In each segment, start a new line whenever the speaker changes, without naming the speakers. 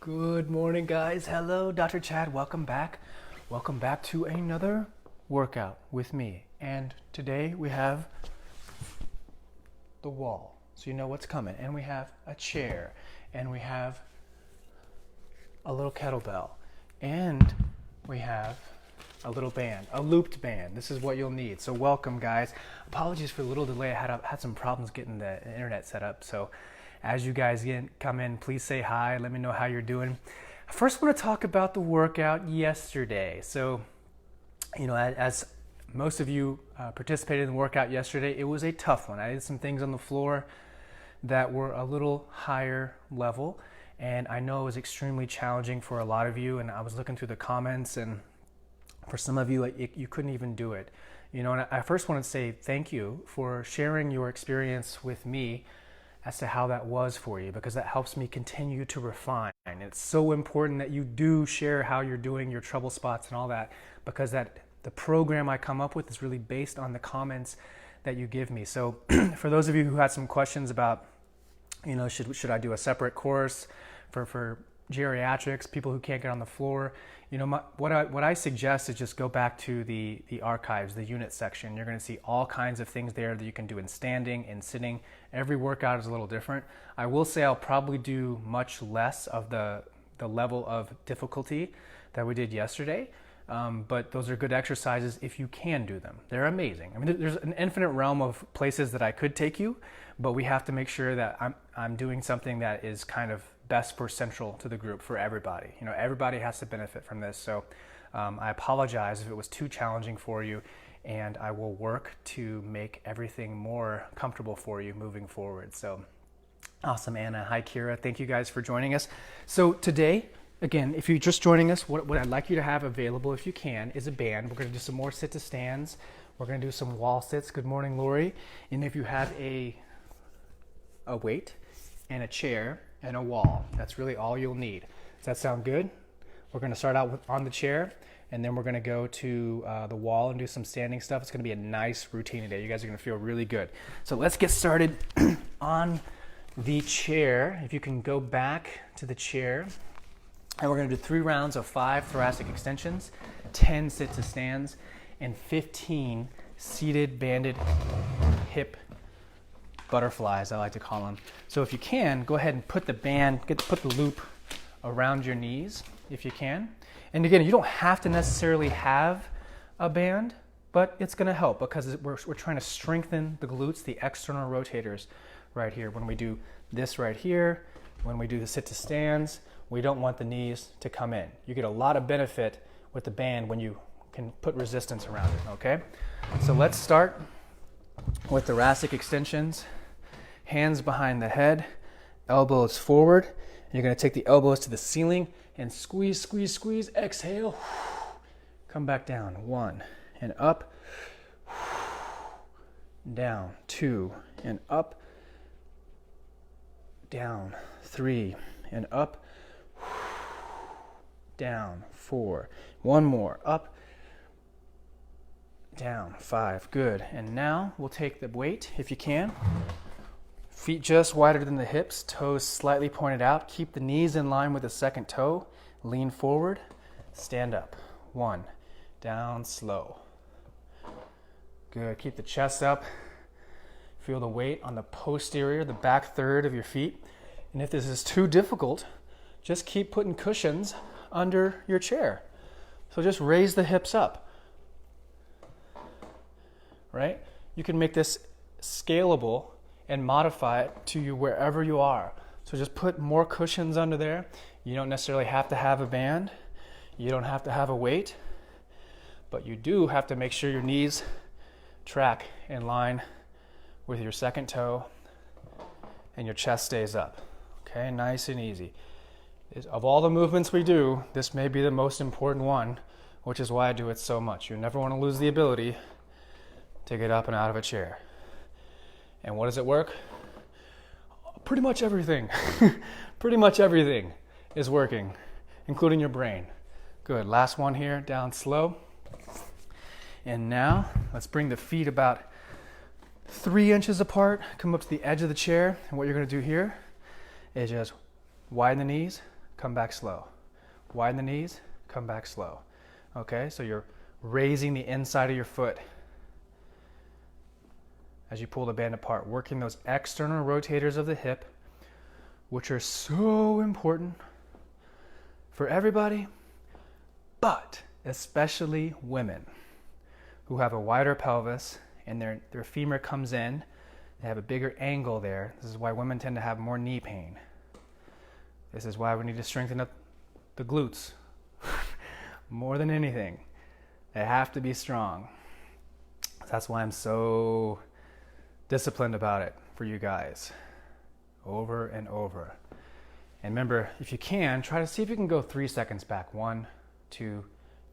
Good morning, guys. Hello, Dr. Chad. Welcome back. Welcome back to another workout with me. And today we have the wall, so you know what's coming. And we have a chair, and we have a little kettlebell, and we have a little band, a looped band. This is what you'll need. So welcome, guys. Apologies for the little delay. I had some problems getting the internet set up. So as you guys come in, please say hi. Let me know how you're doing. I first want to talk about the workout yesterday. So, as most of you participated in the workout yesterday, it was a tough one. I did some things on the floor that were a little higher level, and I know it was extremely challenging for a lot of you. And I was looking through the comments, and for some of you, you couldn't even do it. And I first want to say thank you for sharing your experience with me as to how that was for you, because that helps me continue to refine. It's so important that you do share how you're doing, your trouble spots and all that, because the program I come up with is really based on the comments that you give me. So for those of you who had some questions about, should I do a separate course for geriatrics, people who can't get on the floor, what I suggest is just go back to the archives, the unit section. You're going to see all kinds of things there that you can do in standing and sitting. Every workout is a little different. I will say I'll probably do much less of the level of difficulty that we did yesterday, but those are good exercises if you can do them. They're amazing. I mean, there's an infinite realm of places that I could take you, but we have to make sure that I'm doing something that is kind of best for central to the group for everybody. Everybody has to benefit from this. So I apologize if it was too challenging for you, and I will work to make everything more comfortable for you moving forward. So awesome, Anna. Hi, Kira. Thank you guys for joining us. So today, again, if you're just joining us, what I'd like you to have available, if you can, is a band. We're going to do some more sit to stands. We're going to do some wall sits. Good morning, Lori. And if you have a weight and a chair and a wall, that's really all you'll need. Does that sound good? We're going to start out on the chair, and then we're going to go to the wall and do some standing stuff. It's going to be a nice routine today. You guys are going to feel really good. So let's get started on the chair. If you can go back to the chair, and we're going to do 3 rounds of 5 thoracic extensions, 10 sit to stands, and 15 seated banded hip butterflies, I like to call them. So if you can, go ahead and put the put the loop around your knees if you can. And again, you don't have to necessarily have a band, but it's going to help because we're trying to strengthen the glutes, the external rotators right here. When we do this right here, when we do the sit to stands, we don't want the knees to come in. You get a lot of benefit with the band when you can put resistance around it, okay? So let's start with thoracic extensions. Hands behind the head, elbows forward. You're going to take the elbows to the ceiling and squeeze, squeeze, squeeze. Exhale. Come back down. 1 and up. Down. 2 and up. Down. 3 and up. Down. 4. 1 more. Up. Down. 5. Good. And now we'll take the weight if you can. Feet just wider than the hips, toes slightly pointed out. Keep the knees in line with the second toe. Lean forward, stand up. 1, down, slow. Good, keep the chest up. Feel the weight on the posterior, the back third of your feet. And if this is too difficult, just keep putting cushions under your chair. So just raise the hips up, right? You can make this scalable and modify it to you wherever you are. So just put more cushions under there. You don't necessarily have to have a band. You don't have to have a weight, but you do have to make sure your knees track in line with your second toe and your chest stays up. Okay, nice and easy. Of all the movements we do, this may be the most important one, which is why I do it so much. You never want to lose the ability to get up and out of a chair. And what does it work? Pretty much everything. Pretty much everything is working, including your brain. Good. Last one here, down slow. And now let's bring the feet about 3 inches apart. Come up to the edge of the chair. And what you're going to do here is just widen the knees, come back slow. Widen the knees, come back slow. Okay, so you're raising the inside of your foot as you pull the band apart, working those external rotators of the hip, which are so important for everybody, but especially women who have a wider pelvis and their femur comes in. They have a bigger angle there. This is why women tend to have more knee pain. This is why we need to strengthen up the glutes more than anything. They have to be strong. That's why I'm so disciplined about it for you guys, over and over. And remember, if you can, try to see if you can go 3 seconds back. 1, 2,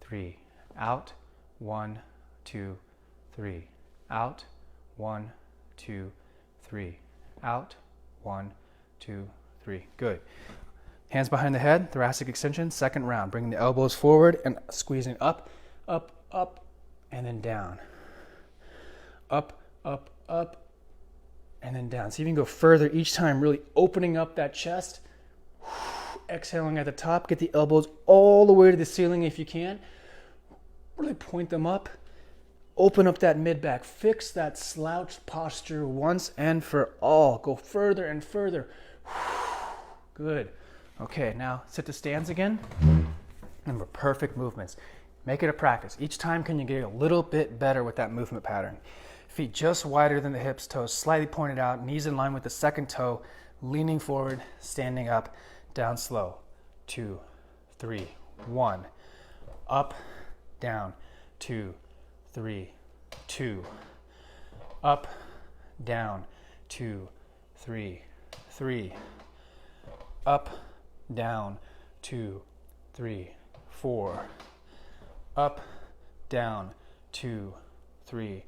3. Out. 1, 2, 3. Out. 1, 2, 3. Out. 1, 2, 3. Good. Hands behind the head, thoracic extension, second round. Bringing the elbows forward and squeezing up, up, up, and then down. Up, up, up, and then down. See if you can go further each time, really opening up that chest. Exhaling at the top. Get the elbows all the way to the ceiling if you can. Really point them up. Open up that mid-back. Fix that slouched posture once and for all. Go further and further. Good. Okay, now sit to stands again. Remember, perfect movements. Make it a practice. Each time can you get a little bit better with that movement pattern. Feet just wider than the hips, toes slightly pointed out, knees in line with the second toe, leaning forward, standing up, down slow. 2, 3, 1. Up, down. 2, 3, 2. Up, down. 2, 3, 3. Up, down. 2, 3, 4. Up, down. 2, 3,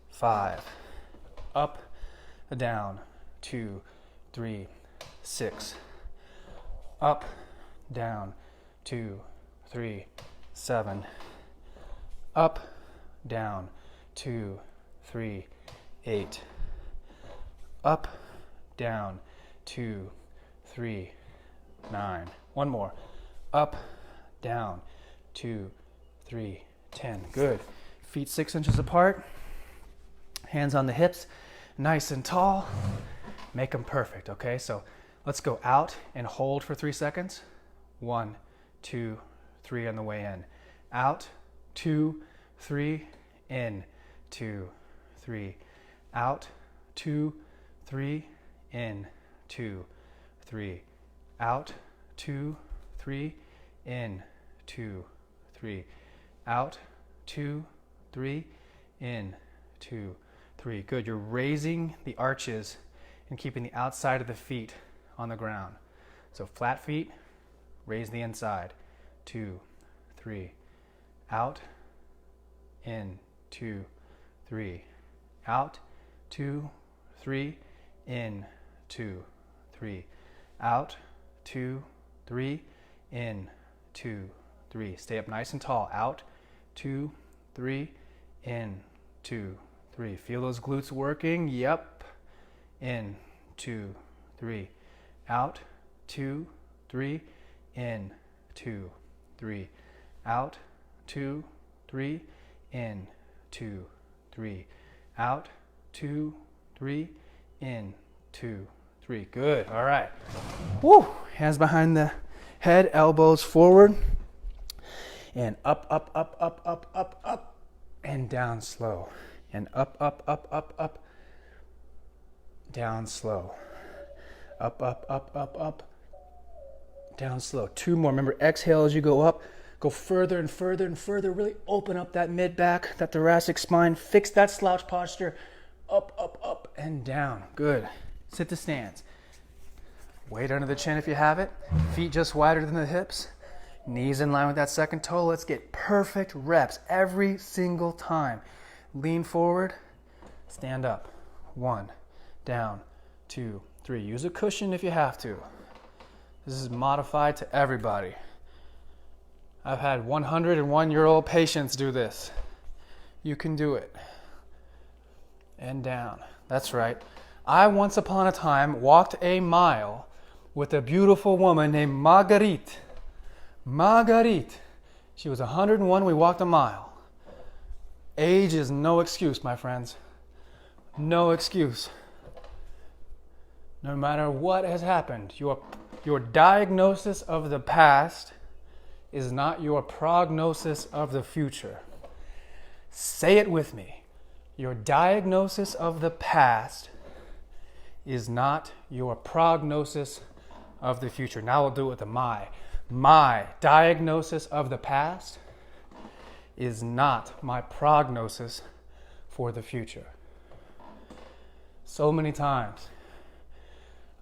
5. Up, down. 2, 3, 6. Up, down. 2, 3, 7. Up, down. 2, 3, 8. Up, down. 2, 3, 9. One more. Up, down. 2, 3, 10. Good. Feet 6 inches apart. Hands on the hips, nice and tall. Make them perfect, okay? So let's go out and hold for 3 seconds. 1, 2, 3 on the way in. Out, 2, 3, in, 2, 3. Out, 2, 3, in, 2, 3. Out, 2, 3, in, 2, 3. Out, 2, 3, in, 2, 3. Good. You're raising the arches and keeping the outside of the feet on the ground. So flat feet, raise the inside. 2, 3. Out, in, 2, 3. Out, 2, 3, in, 2, 3. Out, 2, 3, in, 2, 3. Stay up nice and tall. Out, 2, 3, in, 2, 3. Feel those glutes working. Yep. In, 2, 3. Out, 2, 3, in, 2, 3. Out, 2, 3, in, 2, 3. Out, 2, 3, in, 2, 3. Good. All right. Woo. Hands behind the head, elbows forward. And up, up, up, up, up, up, up. And down slow. And up, up, up, up, up. Down slow. Up, up, up, up, up. Down slow. 2 more. Remember, exhale as you go up. Go further and further and further. Really open up that mid-back, that thoracic spine. Fix that slouch posture. Up, up, up, and down. Good. Sit to stands. Weight under the chin if you have it. Feet just wider than the hips. Knees in line with that second toe. Let's get perfect reps every single time. Lean forward. Stand up. 1. Down. 2, 3. Use a cushion if you have to. This is modified to everybody. I've had 101-year-old patients do this. You can do it. And down. That's right. I once upon a time walked a mile with a beautiful woman named Marguerite. Marguerite. She was 101. We walked a mile. Age is no excuse, my friends. No excuse. No matter what has happened, your diagnosis of the past is not your prognosis of the future. Say it with me. Your diagnosis of the past is not your prognosis of the future. Now we'll do it with the my. My diagnosis of the past is not my prognosis for the future. So many times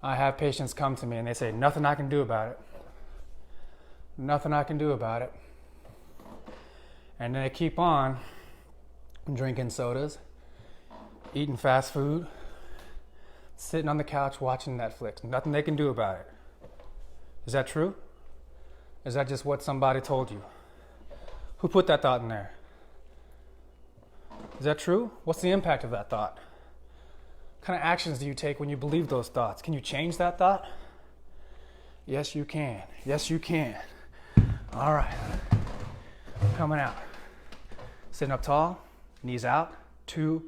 I have patients come to me and they say, nothing I can do about it. Nothing I can do about it. And they keep on drinking sodas, eating fast food, sitting on the couch watching Netflix. Nothing they can do about it. Is that true? Is that just what somebody told you? Who put that thought in there? Is that true? What's the impact of that thought? What kind of actions do you take when you believe those thoughts? Can you change that thought? Yes, you can. Yes, you can. All right. Coming out. Sitting up tall, knees out. 2,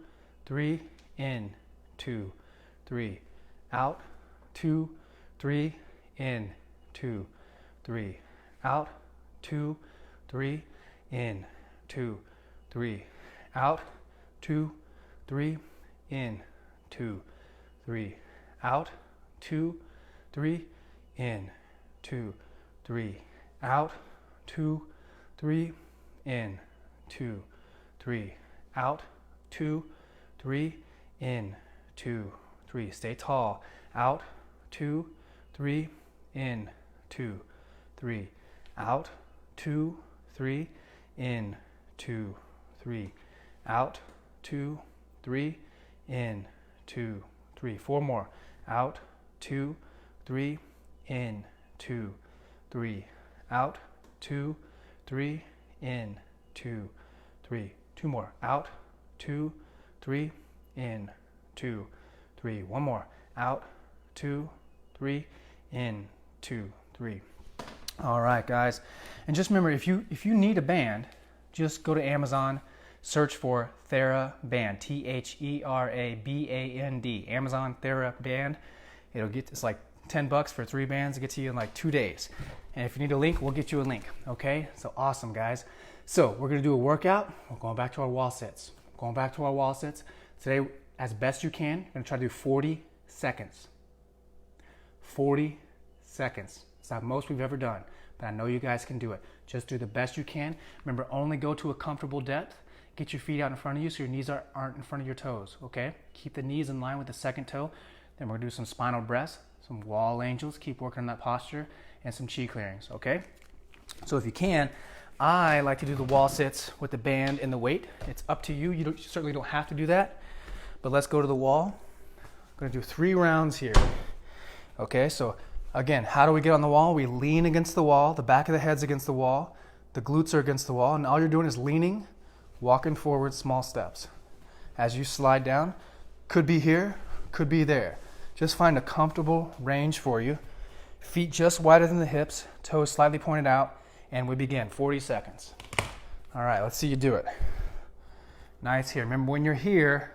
3, in. 2, 3, out. 2, 3, in. 2, 3, out. 2, 3, in. 2, 3, out. 2, 3, in. 2, 3, out. 2, 3, in. 2, 3, out. 2, 3, in. 2, 3, out. 2, 3, in. 2, 3. Stay tall. Out. 2, 3, in. 2, 3. Out. 2, 3, in. 2, 3. Out. 2, 3, in. 2, 3. 4 more. Out. 2, 3, in. 2, 3. Out. 2, 3, in. 2, 3. 2 more. Out. 2, 3, in. 2, 3. 1 more. Out. 2, 3, in. 2, 3. All right, guys. And just remember, if you need a band, just go to Amazon, search for TheraBand, THERABAND, Amazon TheraBand. It's like $10 for 3 bands. It gets to you in like 2 days. And if you need a link, we'll get you a link. Okay? So awesome, guys. So we're gonna do a workout. We're going back to our wall sits. Today, as best you can, you're gonna try to do 40 seconds. 40 seconds. It's not most we've ever done, but I know you guys can do it. Just do the best you can. Remember, only go to a comfortable depth. Get your feet out in front of you so your knees aren't in front of your toes, okay? Keep the knees in line with the second toe. Then we're gonna do some spinal breaths, some wall angels, keep working on that posture, and some chi clearings, okay? So if you can, I like to do the wall sits with the band and the weight. It's up to you. You certainly don't have to do that, but let's go to the wall. I'm gonna do 3 rounds here. Okay, so again, how do we get on the wall? We lean against the wall, the back of the head's against the wall, the glutes are against the wall, and all you're doing is leaning, walking forward, small steps. As you slide down, could be here, could be there. Just find a comfortable range for you. Feet just wider than the hips, toes slightly pointed out, and we begin. 40 seconds. All right, let's see you do it. Nice here. Remember, when you're here,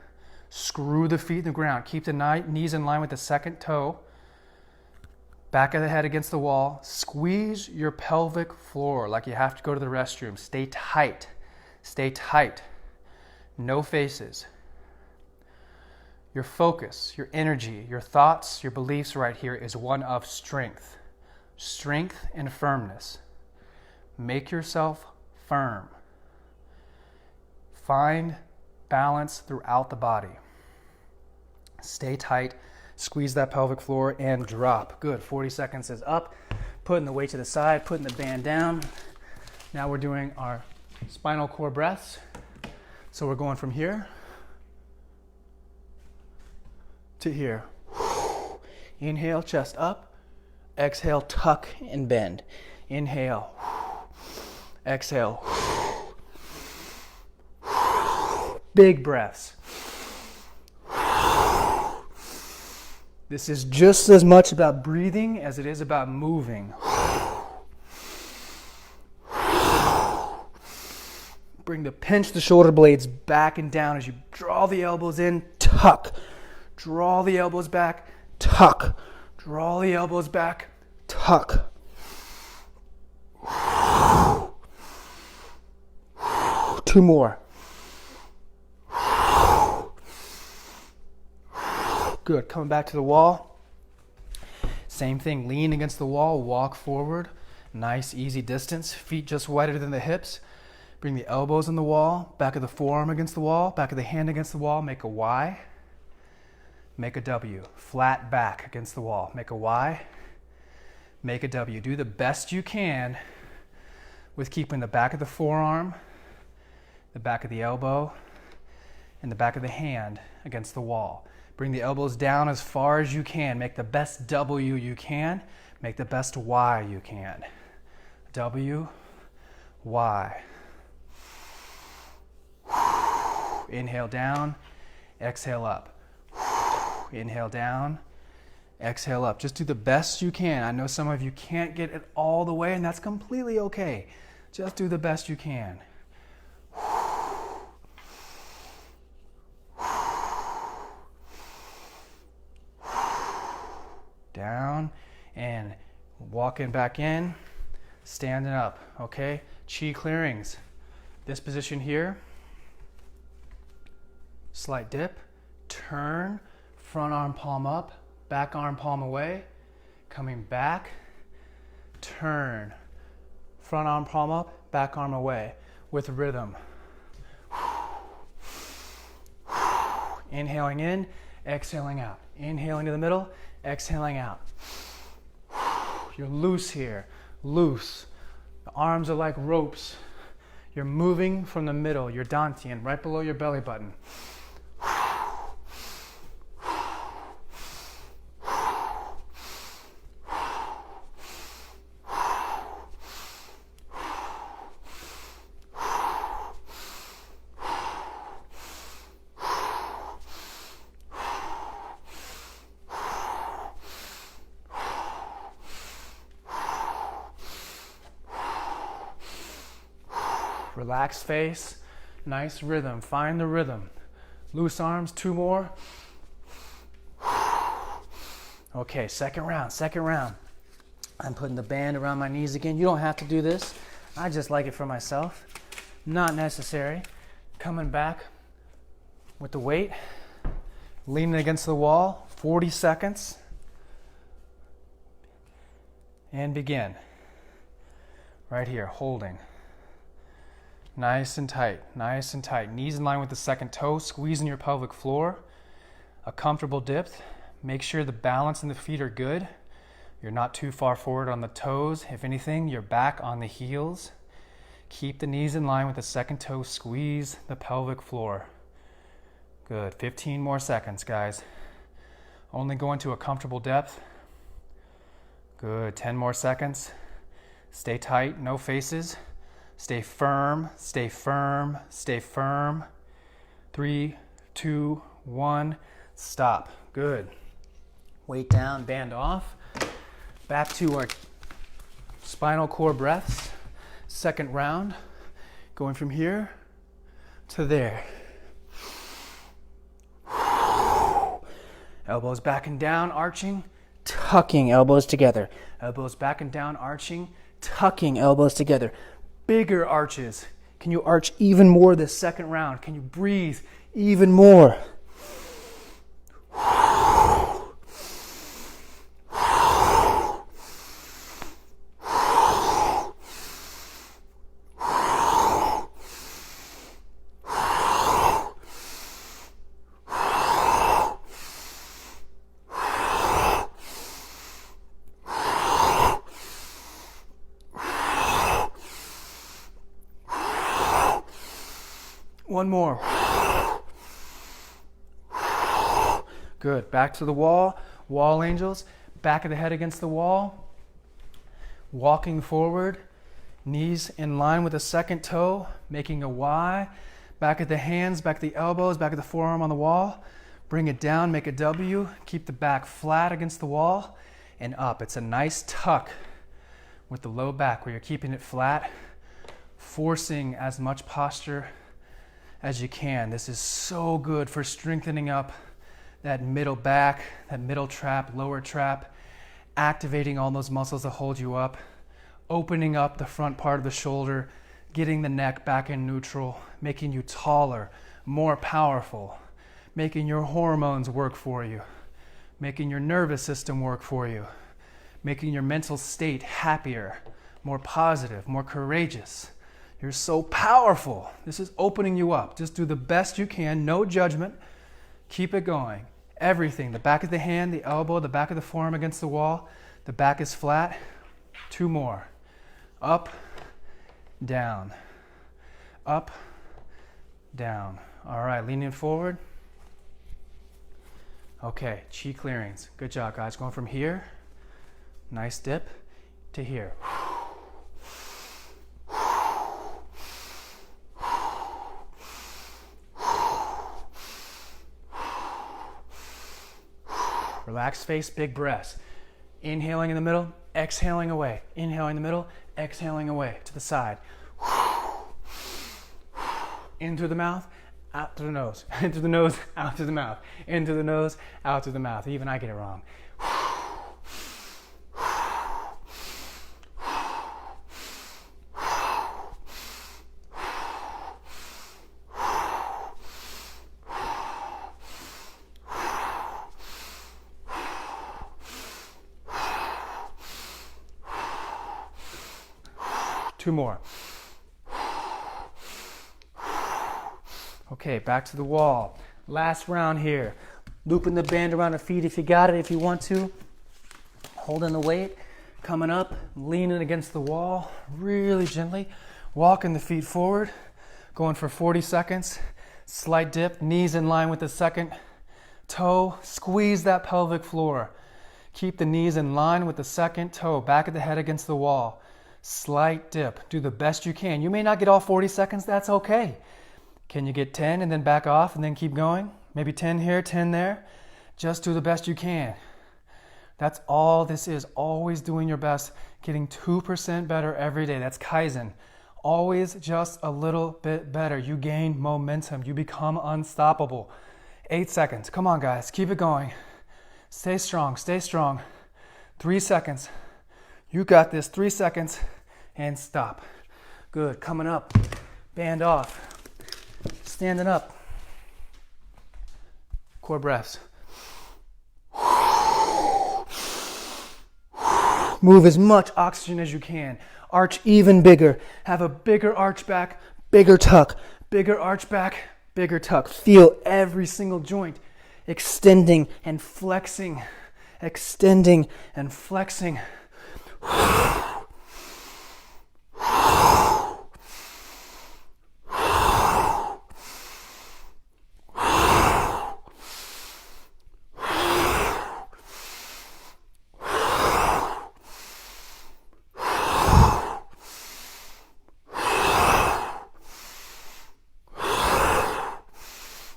screw the feet in the ground. Keep the knees in line with the second toe. Back of the head against the wall. Squeeze your pelvic floor like you have to go to the restroom. Stay tight. Stay tight. No faces. Your focus, your energy, your thoughts, your beliefs right here is one of strength. Strength and firmness. Make yourself firm. Find balance throughout the body. Stay tight. Squeeze that pelvic floor and drop. Good. 40 seconds is up. Putting the weight to the side, putting the band down. Now we're doing our spinal cord breaths. So we're going from here to here. Inhale, chest up. Exhale, tuck and bend. Inhale. Exhale. Big breaths. This is just as much about breathing as it is about moving. Pinch the shoulder blades back and down as you draw the elbows in, tuck. Draw the elbows back, tuck. Draw the elbows back, tuck. Two more. Good. Coming back to the wall. Same thing. Lean against the wall. Walk forward. Nice, easy distance. Feet just wider than the hips. Bring the elbows on the wall. Back of the forearm against the wall. Back of the hand against the wall. Make a Y. Make a W. Flat back against the wall. Make a Y. Make a W. Do the best you can with keeping the back of the forearm, the back of the elbow, and the back of the hand against the wall. Bring the elbows down as far as you can. Make the best W you can. Make the best Y you can. W, Y. Inhale down, exhale up. Inhale down, exhale up. Just do the best you can. I know some of you can't get it all the way, and that's completely okay. Just do the best you can. Down and walking back in, standing up, okay? Chi clearings. This position here, slight dip, turn, front arm palm up, back arm palm away, coming back, turn, front arm palm up, back arm away with rhythm. Inhaling in, exhaling out. Inhaling to the middle, exhaling out. You're loose here, loose. The arms are like ropes. You're moving from the middle, your dantian, right below your belly button. Relaxed face, nice rhythm. Find the rhythm. Loose arms, two more. Okay, second round. I'm putting the band around my knees again. You don't have to do this. I just like it for myself. Not necessary. Coming back with the weight, leaning against the wall, 40 seconds. And begin. Right here, holding. Nice and tight, nice and tight. Knees in line with the second toe, squeezing your pelvic floor. A comfortable dip. Make sure the balance in the feet are good. You're not too far forward on the toes. If anything, you're back on the heels. Keep the knees in line with the second toe, squeeze the pelvic floor. Good, 15 more seconds, guys. Only go into a comfortable depth. Good, 10 more seconds. Stay tight, no faces. Stay firm, stay firm, stay firm. 3, 2, 1, stop. Good. Weight down, band off. Back to our spinal core breaths. Second round, going from here to there. Elbows back and down, arching, tucking elbows together. Elbows back and down, arching, tucking elbows together. Bigger arches. Can you arch even more this second round? Can you breathe even more? One more. Good. Back to the wall. Wall angels. Back of the head against the wall. Walking forward. Knees in line with the second toe. Making a Y. Back of the hands, back of the elbows, back of the forearm on the wall. Bring it down, make a W, keep the back flat against the wall, and up. It's a nice tuck with the low back where you're keeping it flat, forcing as much posture as you can. This is so good for strengthening up that middle back, that middle trap, lower trap, activating all those muscles that hold you up, opening up the front part of the shoulder, getting the neck back in neutral, making you taller, more powerful, making your hormones work for you, making your nervous system work for you, making your mental state happier, more positive, more courageous. You're so powerful. This is opening you up. Just do the best you can, no judgment. Keep it going. Everything, the back of the hand, the elbow, the back of the forearm against the wall. The back is flat. 2 more. Up, down. Up, down. All right, leaning forward. Okay, chi clearings. Good job, guys. Going from here, nice dip, to here. Relaxed face, big breaths. Inhaling in the middle, exhaling away. Inhaling in the middle, exhaling away to the side. In through the mouth, out through the nose. In through the nose, out through the mouth. In through the nose, out through the mouth. Even I get it wrong. 2 more. Okay, back to the wall. Last round here. Looping the band around the feet if you got it, if you want to. Holding the weight, coming up, leaning against the wall, really gently. Walking the feet forward, going for 40 seconds. Slight dip, knees in line with the second toe. Squeeze that pelvic floor. Keep the knees in line with the second toe, back of the head against the wall. Slight dip. Do the best you can. You may not get all 40 seconds, that's okay. Can you get 10 and then back off and then keep going? Maybe 10 here, 10 there. Just do the best you can. That's all this is. Always doing your best, getting 2% better every day. That's Kaizen. Always just a little bit better. You gain momentum. You become unstoppable. 8 seconds. Come on, guys. Keep it going. Stay strong. Stay strong. 3 seconds. You got this. 3 seconds. And stop. Good. Coming up. Band off. Standing up. Core breaths. Move as much oxygen as you can. Arch even bigger. Have a bigger arch back, bigger tuck. Bigger arch back, bigger tuck. Feel every single joint extending and flexing. Extending and flexing.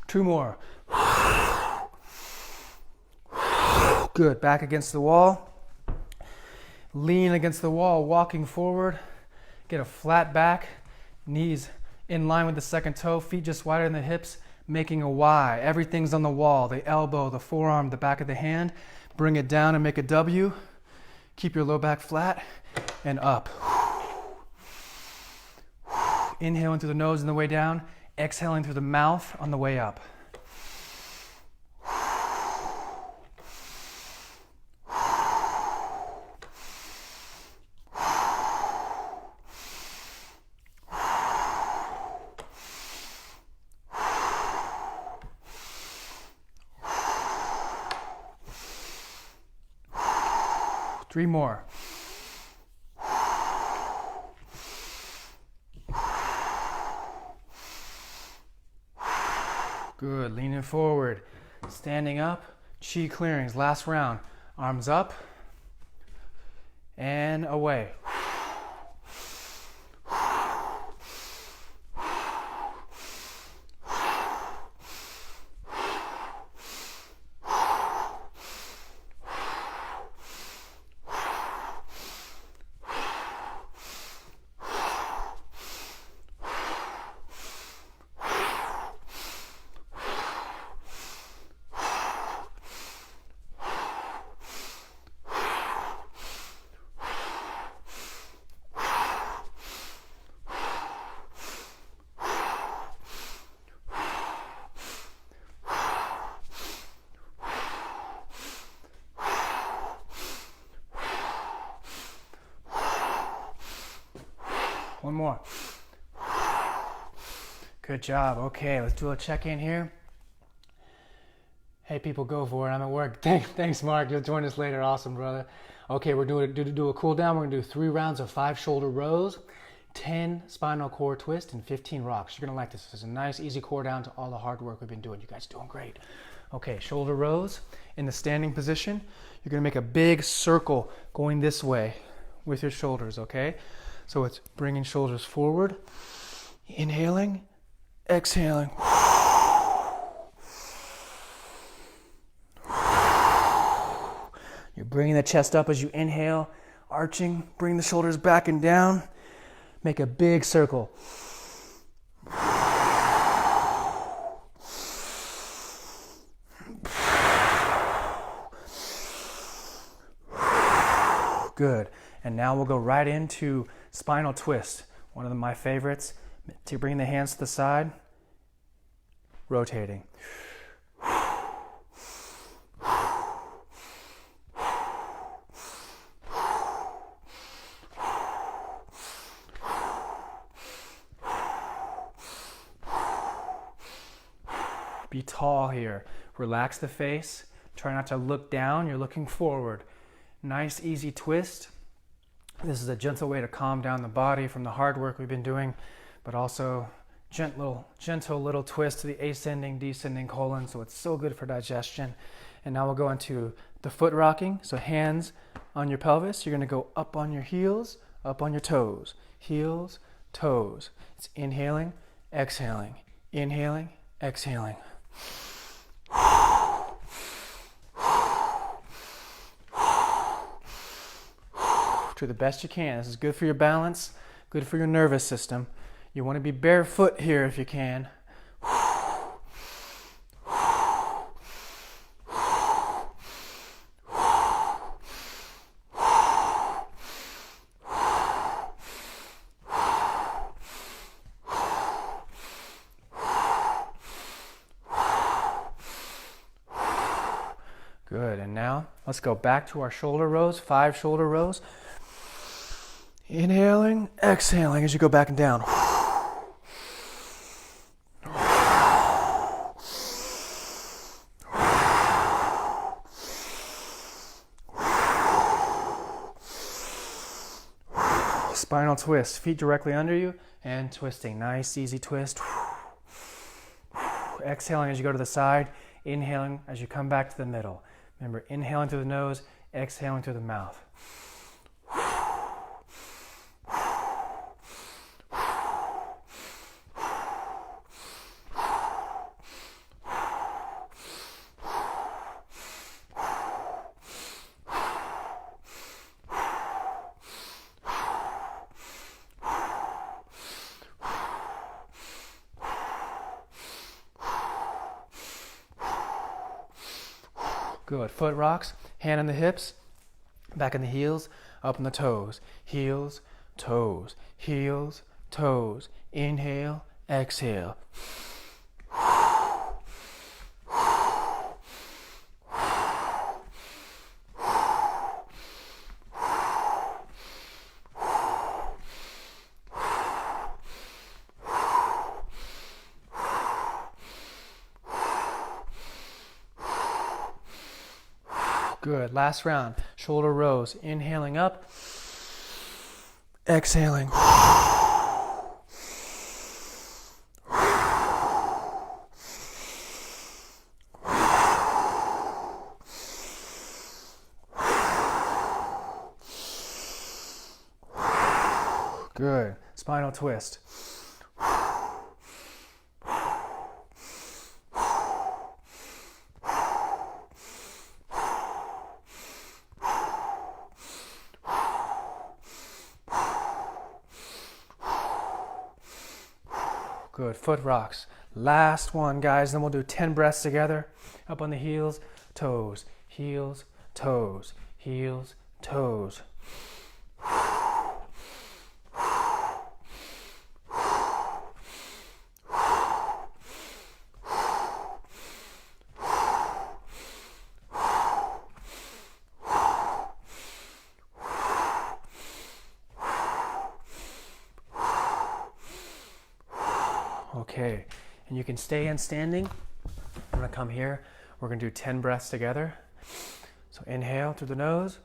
2 more. Good. Back against the wall. Lean against the wall, walking forward. Get a flat back. Knees in line with the second toe. Feet just wider than the hips, making a Y. Everything's on the wall. The elbow, the forearm, the back of the hand. Bring it down and make a W. Keep your low back flat and up. Inhaling through the nose on the way down. Exhaling through the mouth on the way up. Three more. Good, leaning forward, standing up, chi clearings, last round. Arms up and away. One more. Good job. Okay, let's do a check-in here. Hey, people, go for it. I'm at work. Thanks, Mark. You'll join us later. Awesome, brother. Okay, we're doing do a cool down. We're gonna do 3 rounds of 5 shoulder rows, 10 spinal core twists, and 15 rocks. You're gonna like this. This is a nice, easy core down to all the hard work we've been doing. You guys are doing great. Okay, shoulder rows in the standing position. You're gonna make a big circle going this way with your shoulders. Okay, so it's bringing shoulders forward, inhaling, exhaling. You're bringing the chest up as you inhale, arching, bring the shoulders back and down. Make a big circle. Good. And now we'll go right into spinal twist. One of my favorites. To bring the hands to the side, rotating. Be tall here. Relax the face. Try not to look down. You're looking forward. Nice, easy twist. This is a gentle way to calm down the body from the hard work we've been doing, but also gentle little twist to the ascending, descending colon. So it's so good for digestion. And now we'll go into the foot rocking. So hands on your pelvis. You're going to go up on your heels, up on your toes. Heels, toes. It's inhaling, exhaling. Inhaling, exhaling. Do the best you can. This is good for your balance, good for your nervous system. You want to be barefoot here if you can. Good, and now let's go back to our shoulder rows, 5 shoulder rows. Inhaling, exhaling as you go back and down. Spinal twist, feet directly under you and twisting. Nice, easy twist. Exhaling as you go to the side, inhaling as you come back to the middle. Remember, inhaling through the nose, exhaling through the mouth. Good. Foot rocks, hand on the hips, back on the heels, up on the toes. Heels, toes, heels, toes. Inhale, exhale. Good. Last round. Shoulder rows. Inhaling up. Exhaling. Good. Spinal twist. Good. Foot rocks. Last one, guys. Then we'll do 10 breaths together. Up on the heels, toes, heels, toes, heels, toes. Okay, and you can stay in standing. I'm gonna come here. We're gonna do 10 breaths together. So inhale through the nose,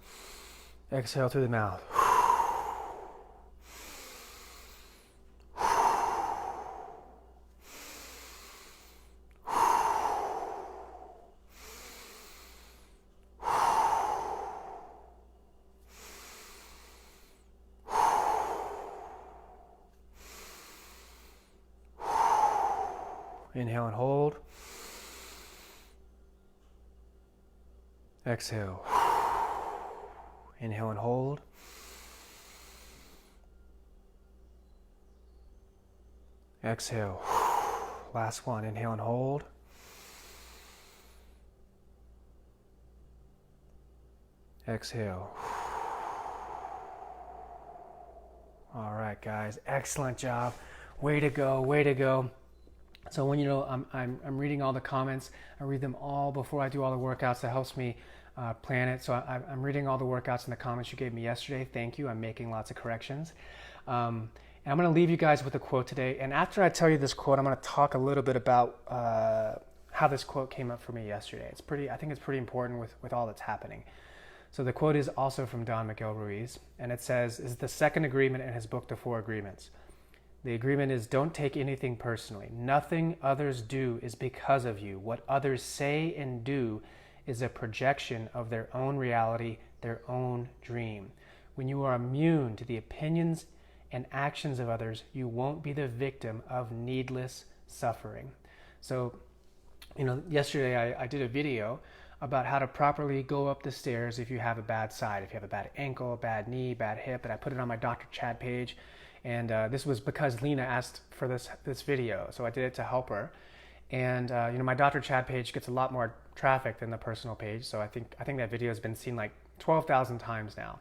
exhale through the mouth. Inhale and hold. Exhale. Inhale and hold. Exhale. Last one. Inhale and hold. Exhale. All right, guys. Excellent job. Way to go. Way to go. So when I'm reading all the comments, I read them all before I do all the workouts. That helps me plan it. So I'm reading all the workouts in the comments you gave me yesterday. Thank you. I'm making lots of corrections. And I'm going to leave you guys with a quote today. And after I tell you this quote, I'm going to talk a little bit about how this quote came up for me yesterday. I think it's pretty important with all that's happening. So the quote is also from Don Miguel Ruiz, and it says, "Is the second agreement in his book, The Four Agreements. The agreement is, don't take anything personally. Nothing others do is because of you. What others say and do is a projection of their own reality, their own dream. When you are immune to the opinions and actions of others, you won't be the victim of needless suffering." So, yesterday I did a video about how to properly go up the stairs if you have a bad side, if you have a bad ankle, a bad knee, bad hip, and I put it on my Dr. Chad page. And this was because Lena asked for this video, so I did it to help her. And my Dr. Chad page gets a lot more traffic than the personal page, so I think that video has been seen like 12,000 times now.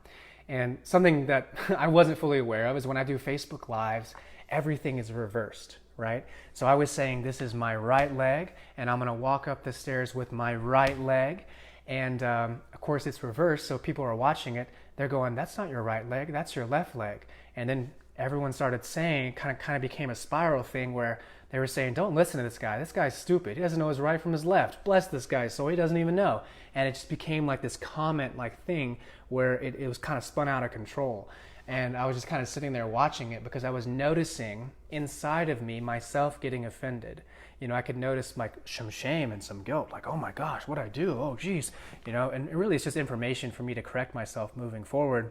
And something that I wasn't fully aware of is when I do Facebook Lives, everything is reversed, right? So I was saying this is my right leg, and I'm gonna walk up the stairs with my right leg. And of course it's reversed, so people are watching it, they're going, "That's not your right leg, that's your left leg." And then everyone started saying, kind of became a spiral thing where they were saying, "Don't listen to this guy. This guy's stupid. He doesn't know his right from his left. Bless this guy, so he doesn't even know." And it just became like this comment-like thing where it was kind of spun out of control. And I was just kind of sitting there watching it because I was noticing inside of me myself getting offended. I could notice like some shame and some guilt, like, "Oh my gosh, what'd I do? Oh geez." And really it's just information for me to correct myself moving forward.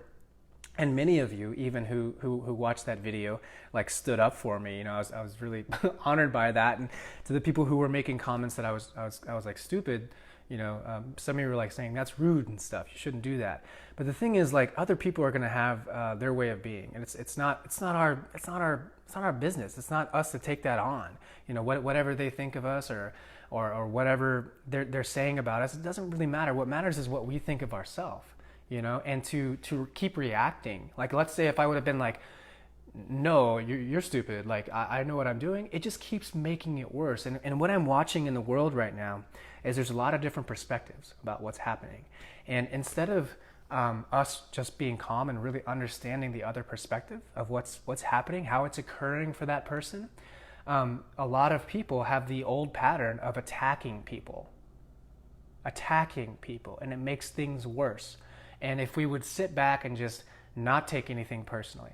And many of you, even who watched that video, like stood up for me. I was really honored by that. And to the people who were making comments that I was like stupid, some of you were like saying that's rude and stuff. You shouldn't do that. But the thing is, like, other people are going to have their way of being, and it's not our business. It's not us to take that on. Whatever they think of us or whatever they're saying about us, it doesn't really matter. What matters is what we think of ourselves. And to keep reacting. Like, let's say if I would have been like, "No, you're stupid. Like, I know what I'm doing." It just keeps making it worse. And what I'm watching in the world right now is there's a lot of different perspectives about what's happening. And instead of us just being calm and really understanding the other perspective of what's happening, how it's occurring for that person, a lot of people have the old pattern of attacking people, and it makes things worse. And if we would sit back and just not take anything personally,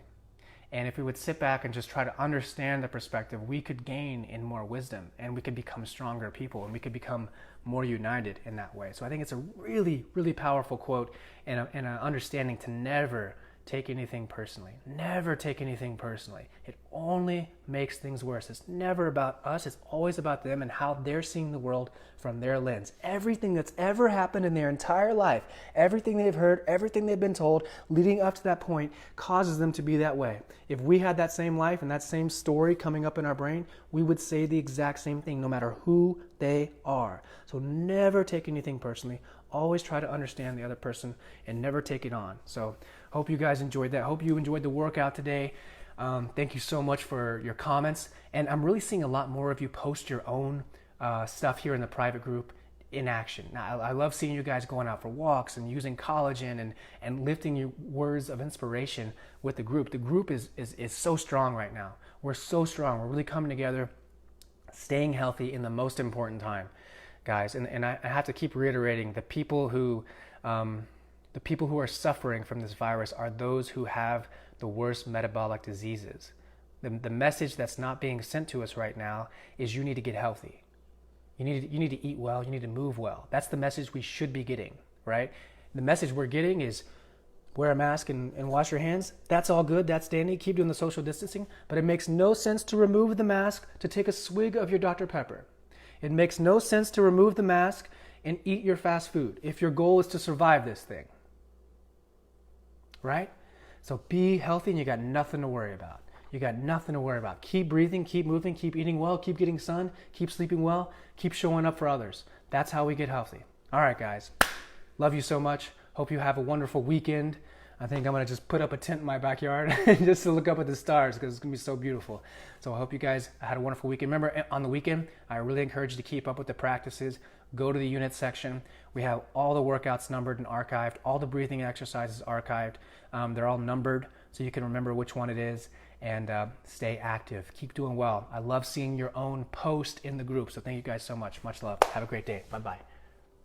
and if we would sit back and just try to understand the perspective, we could gain in more wisdom, and we could become stronger people, and we could become more united in that way. So I think it's a really, really powerful quote and an understanding to never take anything personally. Never take anything personally. It only makes things worse. It's never about us. It's always about them and how they're seeing the world from their lens. Everything that's ever happened in their entire life, everything they've heard, everything they've been told leading up to that point causes them to be that way. If we had that same life and that same story coming up in our brain, we would say the exact same thing no matter who they are. So never take anything personally. Always try to understand the other person and never take it on. So hope you guys enjoyed that. Hope you enjoyed the workout today. Thank you so much for your comments. And I'm really seeing a lot more of you post your own stuff here in the private group in action. Now, I love seeing you guys going out for walks and using collagen and lifting your words of inspiration with the group. The group is so strong right now. We're so strong. We're really coming together. staying healthy in the most important time, guys. And I have to keep reiterating, the people who are suffering from this virus are those who have the worst metabolic diseases. The message that's not being sent to us right now is you need to get healthy. You need to eat well. You need to move well. That's the message we should be getting, right? The message we're getting is wear a mask and wash your hands. That's all good. That's dandy. Keep doing the social distancing. But it makes no sense to remove the mask to take a swig of your Dr. Pepper. It makes no sense to remove the mask and eat your fast food if your goal is to survive this thing, right? So be healthy and you got nothing to worry about. You got nothing to worry about. Keep breathing, keep moving, keep eating well, keep getting sun, keep sleeping well, keep showing up for others. That's how we get healthy. All right, guys. Love you so much. Hope you have a wonderful weekend. I think I'm going to just put up a tent in my backyard just to look up at the stars because it's going to be so beautiful. So I hope you guys had a wonderful weekend. Remember, on the weekend, I really encourage you to keep up with the practices. Go to the unit section. We have all the workouts numbered and archived, all the breathing exercises archived. They're all numbered so you can remember which one it is. And stay active. Keep doing well. I love seeing your own post in the group. So thank you guys so much. Much love. Have a great day. Bye-bye.